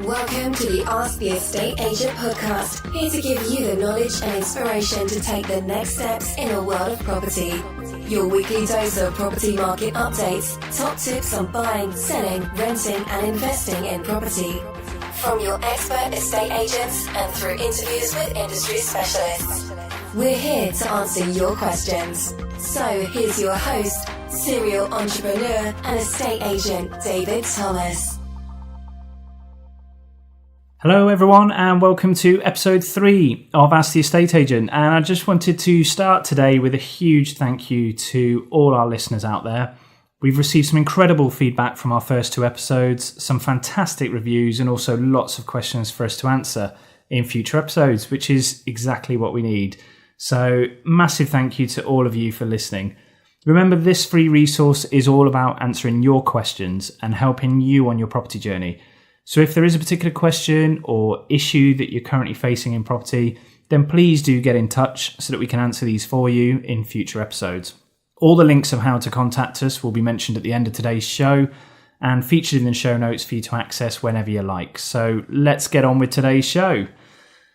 Welcome to the Ask the Estate Agent podcast, here to give you the knowledge and inspiration to take the next steps in a world of property. Your weekly dose of property market updates, top tips on buying, selling, renting and investing in property. From your expert estate agents and through interviews with industry specialists. We're here to answer your questions. So here's your host, serial entrepreneur and estate agent David Thomas. Hello everyone and welcome to episode 3 of Ask the Estate Agent, and I just wanted to start today with a huge thank you to all our listeners out there. We've received some incredible feedback from our first 2 episodes, some fantastic reviews and also lots of questions for us to answer in future episodes, which is exactly what we need. So massive thank you to all of you for listening. Remember, this free resource is all about answering your questions and helping you on your property journey. So if there is a particular question or issue that you're currently facing in property, then please do get in touch so that we can answer these for you in future episodes. All the links of how to contact us will be mentioned at the end of today's show and featured in the show notes for you to access whenever you like. So let's get on with today's show.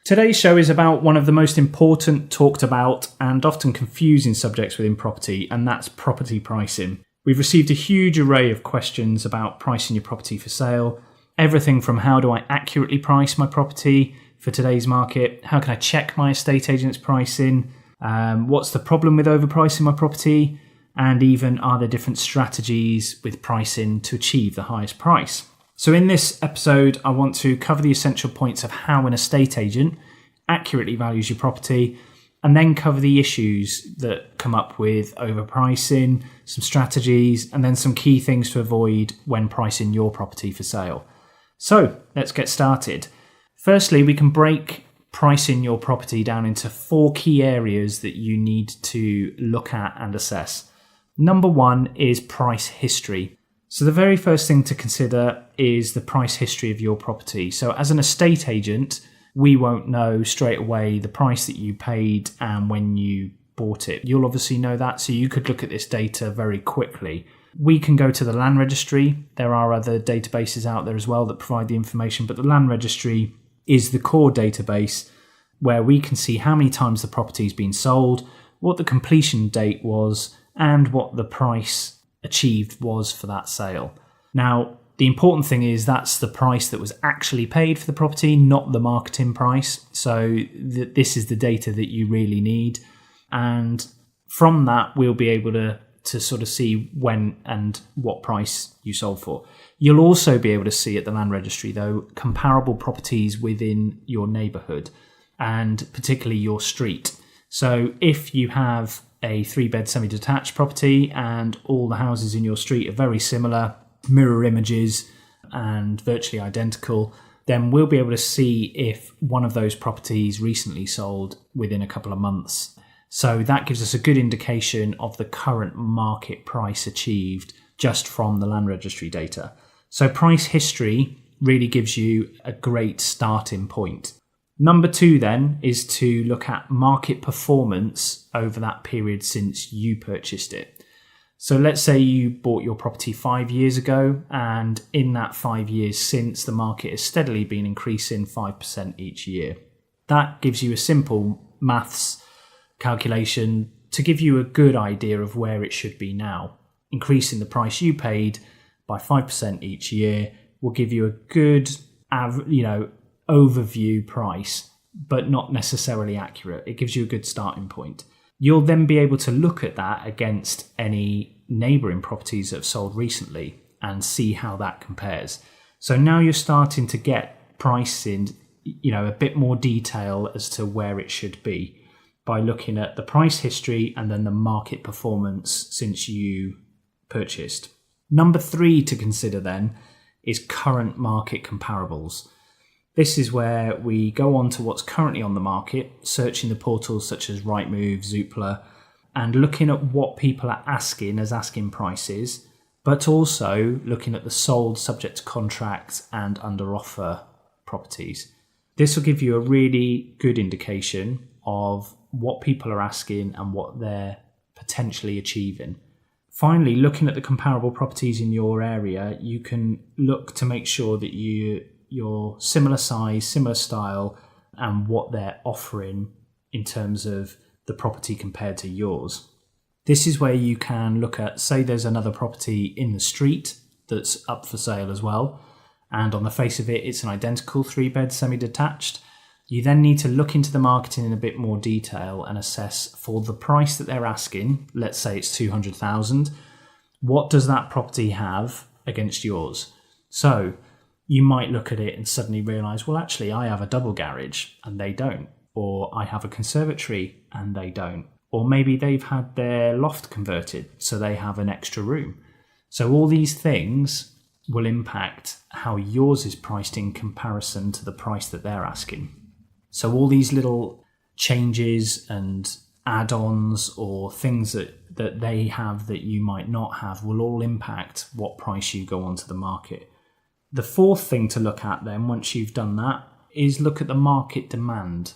Today's show is about one of the most important, talked about and often confusing subjects within property, and that's property pricing. We've received a huge array of questions about pricing your property for sale. Everything from how do I accurately price my property for today's market? How can I check my estate agent's pricing? What's the problem with overpricing my property? And even are there different strategies with pricing to achieve the highest price? So in this episode, I want to cover the essential points of how an estate agent accurately values your property, and then cover the issues that come up with overpricing, some strategies, and then some key things to avoid when pricing your property for sale. So let's get started. Firstly, we can break pricing your property down into 4 key areas that you need to look at and assess. Number 1 is price history. So the very first thing to consider is the price history of your property. So as an estate agent, we won't know straight away the price that you paid and when you bought it. You'll obviously know that, so you could look at this data very quickly. We can go to the land registry. There are other databases out there as well that provide the information, but the land registry is the core database where we can see how many times the property's been sold, what the completion date was, and what the price achieved was for that sale. Now, the important thing is that's the price that was actually paid for the property, not the marketing price. So this is the data that you really need. And from that, we'll be able to sort of see when and what price you sold for. You'll also be able to see at the land registry, though, comparable properties within your neighbourhood and particularly your street. So if you have a 3-bed semi-detached property and all the houses in your street are very similar, mirror images and virtually identical, then we'll be able to see if one of those properties recently sold within a couple of months. So that gives us a good indication of the current market price achieved just from the land registry data. So price history really gives you a great starting point. Number 2 then is to look at market performance over that period since you purchased it. So let's say you bought your property 5 years ago, and in that 5 years since, the market has steadily been increasing 5% each year. That gives you a simple maths calculation to give you a good idea of where it should be now. Increasing the price you paid by 5% each year will give you a good overview price, but not necessarily accurate. It gives you a good starting point. You'll then be able to look at that against any neighbouring properties that have sold recently and see how that compares. So now you're starting to get pricing, a bit more detail as to where it should be by looking at the price history and then the market performance since you purchased. Number 3 to consider then is current market comparables. This is where we go on to what's currently on the market, searching the portals such as Rightmove, Zoopla, and looking at what people are asking as asking prices, but also looking at the sold subject to contract and under offer properties. This will give you a really good indication of what people are asking and what they're potentially achieving. Finally, looking at the comparable properties in your area, you can look to make sure that you your similar size, similar style, and what they're offering in terms of the property compared to yours. This is where you can look at, say there's another property in the street that's up for sale as well, and on the face of it, it's an identical 3-bed semi-detached. You then need to look into the marketing in a bit more detail and assess for the price that they're asking, let's say it's 200,000, what does that property have against yours? So you might look at it and suddenly realise, well, actually, I have a double garage and they don't. Or I have a conservatory and they don't. Or maybe they've had their loft converted, so they have an extra room. So all these things will impact how yours is priced in comparison to the price that they're asking. So all these little changes and add-ons or things that they have that you might not have will all impact what price you go onto the market. The fourth thing to look at then, once you've done that, is look at the market demand.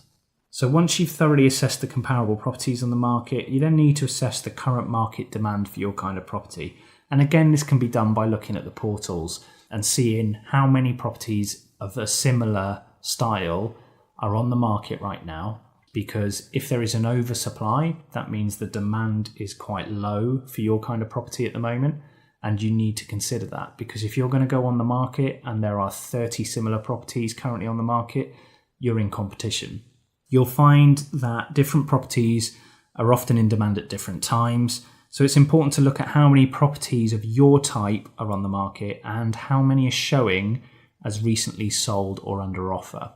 So once you've thoroughly assessed the comparable properties on the market, you then need to assess the current market demand for your kind of property. And again, this can be done by looking at the portals and seeing how many properties of a similar style are on the market right now. Because if there is an oversupply, that means the demand is quite low for your kind of property at the moment. And you need to consider that, because if you're going to go on the market and there are 30 similar properties currently on the market, you're in competition. You'll find that different properties are often in demand at different times. So it's important to look at how many properties of your type are on the market and how many are showing as recently sold or under offer.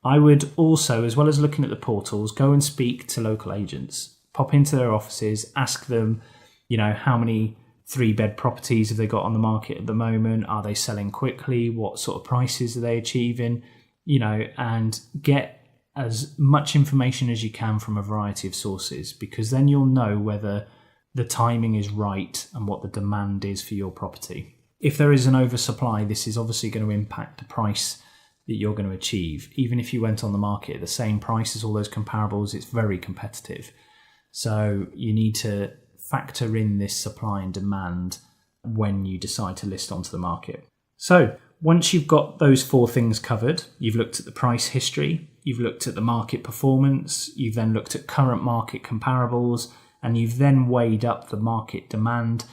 I would also, as well as looking at the portals, go and speak to local agents. Pop into their offices, ask them, how many 3-bed properties have they got on the market at the moment? Are they selling quickly? What sort of prices are they achieving? And get as much information as you can from a variety of sources, because then you'll know whether the timing is right and what the demand is for your property. If there is an oversupply, this is obviously going to impact the price that you're going to achieve. Even if you went on the market at the same price as all those comparables, it's very competitive. So you need to factor in this supply and demand when you decide to list onto the market. So once you've got those 4 things covered, you've looked at the price history, you've looked at the market performance, you've then looked at current market comparables, and you've then weighed up the market demand.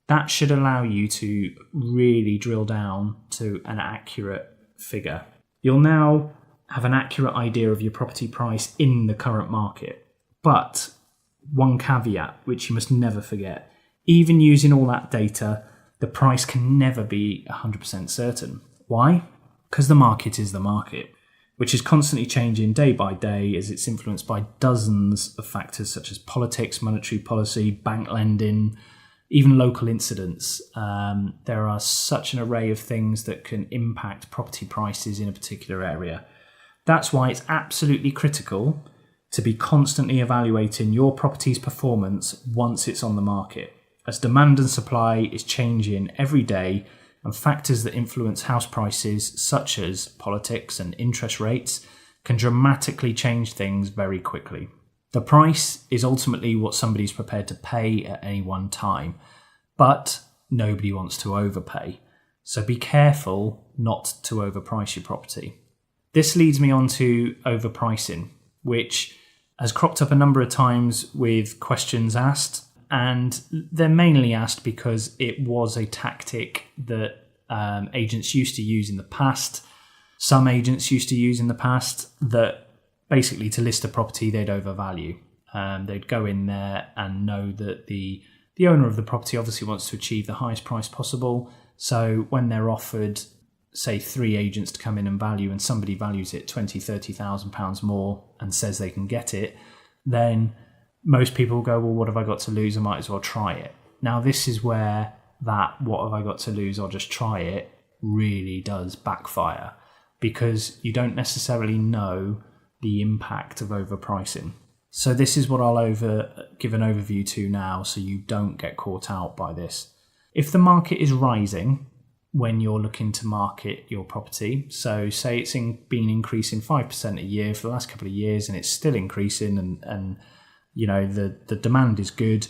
That should allow you to really drill down to an accurate figure. You'll now have an accurate idea of your property price in the current market. But one caveat, which you must never forget, even using all that data, the price can never be 100% certain. Why? Because the market is the market, which is constantly changing day by day as it's influenced by dozens of factors such as politics, monetary policy, bank lending, even local incidents. There are such an array of things that can impact property prices in a particular area. That's why it's absolutely critical to be constantly evaluating your property's performance once it's on the market, as demand and supply is changing every day, and factors that influence house prices, such as politics and interest rates, can dramatically change things very quickly. The price is ultimately what somebody's prepared to pay at any one time, but nobody wants to overpay. So be careful not to overprice your property. This leads me on to overpricing, which has cropped up a number of times with questions asked, and they're mainly asked because it was a tactic that agents used to use in the past. Some agents used to use in the past that basically to list a property they'd overvalue. They'd go in there and know that the owner of the property obviously wants to achieve the highest price possible. So when they're offered, say, 3 agents to come in and value, and somebody values it £20,000-30,000 more and says they can get it, then most people go, well, what have I got to lose? I might as well try it. Now, this is where that what have I got to lose, I'll just try it, really does backfire, because you don't necessarily know the impact of overpricing. So this is what I'll give an overview to now, so you don't get caught out by this. If the market is rising when you're looking to market your property, so say it's been increasing 5% a year for the last couple of years and it's still increasing, and the demand is good,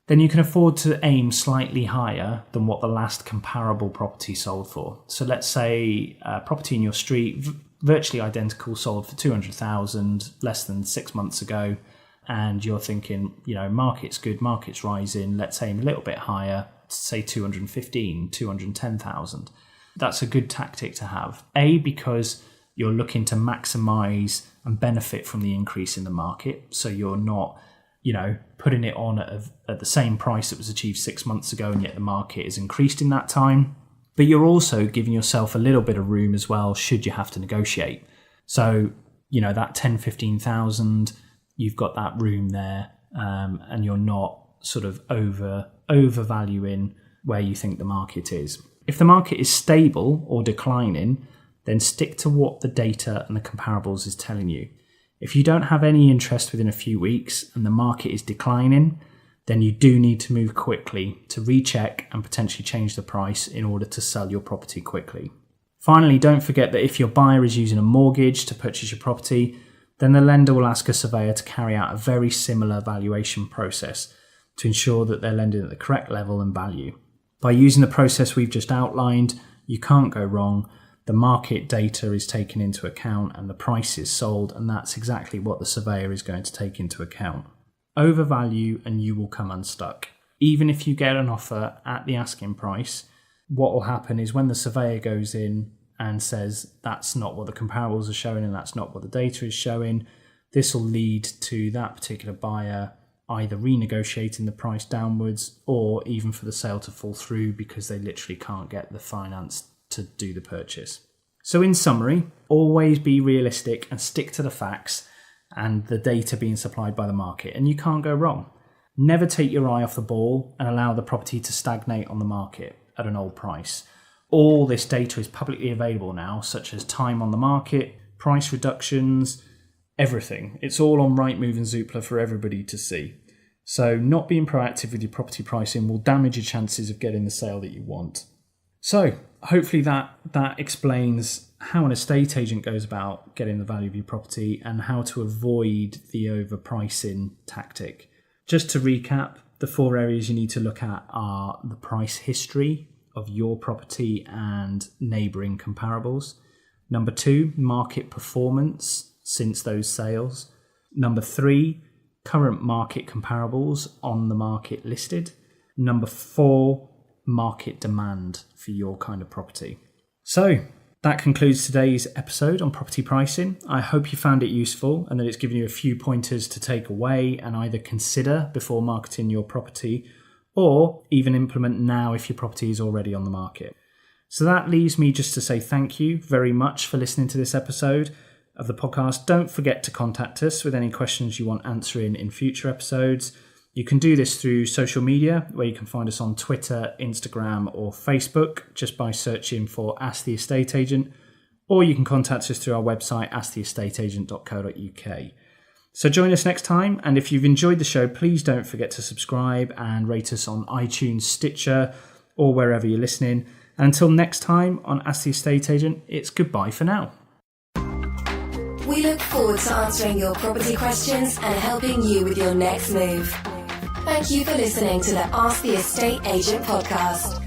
then you can afford to aim slightly higher than what the last comparable property sold for. So let's say a property in your street, virtually identical, sold for 200,000 less than 6 months ago, and you're thinking, market's good, market's rising, let's aim a little bit higher, say 215, 210,000. That's a good tactic to have. A, because you're looking to maximize and benefit from the increase in the market. So you're not, putting it on at the same price that was achieved 6 months ago, and yet the market has increased in that time. But you're also giving yourself a little bit of room as well, should you have to negotiate. So, that 10, 15,000, you've got that room there, and you're not sort of overvaluing where you think the market is. If the market is stable or declining, then stick to what the data and the comparables is telling you. If you don't have any interest within a few weeks and the market is declining, then you do need to move quickly to recheck and potentially change the price in order to sell your property quickly. Finally, don't forget that if your buyer is using a mortgage to purchase your property, then the lender will ask a surveyor to carry out a very similar valuation process to ensure that they're lending at the correct level and value. By using the process we've just outlined, you can't go wrong. The market data is taken into account and the price is sold, and that's exactly what the surveyor is going to take into account. Overvalue and you will come unstuck. Even if you get an offer at the asking price, what will happen is when the surveyor goes in and says that's not what the comparables are showing and that's not what the data is showing, this will lead to that particular buyer either renegotiating the price downwards or even for the sale to fall through because they literally can't get the finance to do the purchase. So in summary, always be realistic and stick to the facts and the data being supplied by the market, and you can't go wrong. Never take your eye off the ball and allow the property to stagnate on the market at an old price. All this data is publicly available now, such as time on the market, price reductions, everything. It's all on Rightmove and Zoopla for everybody to see. So not being proactive with your property pricing will damage your chances of getting the sale that you want. So hopefully that explains how an estate agent goes about getting the value of your property and how to avoid the overpricing tactic. Just to recap, the 4 areas you need to look at are the price history of your property and neighbouring comparables. Number 2, market performance since those sales. Number 3, current market comparables on the market listed. Number 4, market demand for your kind of property. So that concludes today's episode on property pricing. I hope you found it useful and that it's given you a few pointers to take away and either consider before marketing your property or even implement now if your property is already on the market. So that leaves me just to say thank you very much for listening to this episode of the podcast. Don't forget to contact us with any questions you want answering in future episodes. You can do this through social media, where you can find us on Twitter, Instagram, or Facebook, just by searching for Ask the Estate Agent, or you can contact us through our website, asktheestateagent.co.uk. So join us next time, and if you've enjoyed the show, please don't forget to subscribe and rate us on iTunes, Stitcher, or wherever you're listening. And until next time on Ask the Estate Agent, it's goodbye for now. We look forward to answering your property questions and helping you with your next move. Thank you for listening to the Ask the Estate Agent podcast.